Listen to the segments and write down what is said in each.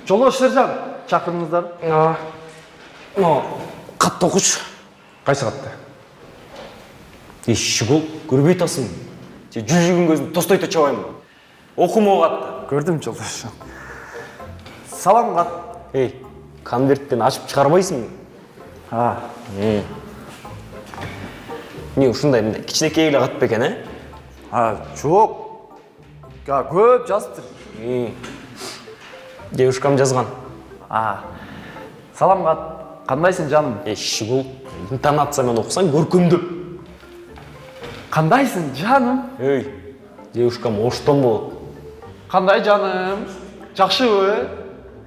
Жолдош Сержан, чакырыңыздар. Катты окуч. Кайсы катты? Шүгүл көрбөй атасың. Жүзүгүн көзүн тостойто чабайм. Окумо катты. Көрдүм жолдош. Салам кат. Конверттен ачып чыгарбайсың. Не ушундай кичинекей эле кат бекен, Жок. Көп жазыптыр. Девушкам жазган. Салам кат. Кандайсың жаным? Шүгүл интонациямен окусаң көркөмдөп. Кандайсың жаным? Девушкам оштон болот. Кандай жаным? Жакшыбы?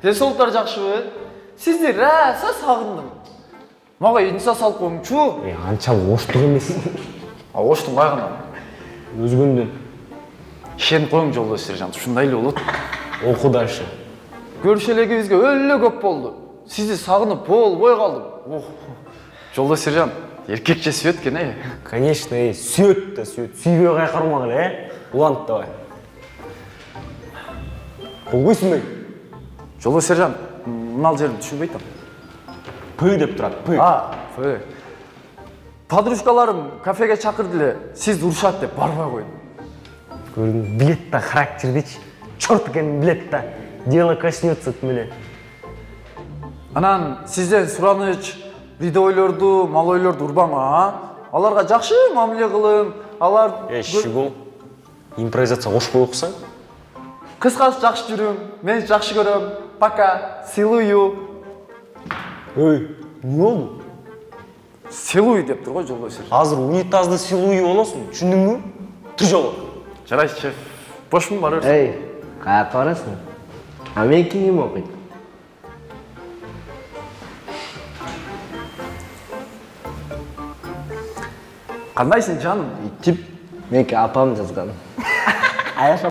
Десолтар жакшыбы? Сизди раса сагындым. Мага инса салып коюңчу. Анчалык оштук эмес. Оштун кайгына? Өзгөндөн. Ишенип коюң жолдош Сержан, ушундай эле болот. Оку дальше. Көрүшөлегибизге өлө көп болду. Сизди сагынып болбой калдым. Жолдош Сержан, эркекче сүйөт экен, Конечно, сүйөт да сүйөт. Сүйбөй кайкырма эле, улант давай. Болбойсуң бе? Жолдош Сержан, мынал жерин түшүнбөй атам. П деп турат, П. П. Подружкаларым кафеге чакырды эле, сиз урушат деп барбай койдум. Көрдүң, билет да характердичи. Чорт экенин билет да. Дело коснется менен. Анан сизден сураныч, видеойлорду, малойлорду урбаңа, аларга жакшы мамиле кылың, алар... Шүгүл, импровизация кошпой окусаң? Кыскасы жакшы жүрүң, мен жакшы көрөм, пока, силую. Не болду? Силуй деп тур го жолдош Сержан. Азыр унитазды силуй болосуң, түшүндүңбү? Тур жолу. Жарайсыз, шеф. Бошмун барыр. Каяка барасың? Мен ким окуйт? Кандайсың жаным? Меники апам жазган.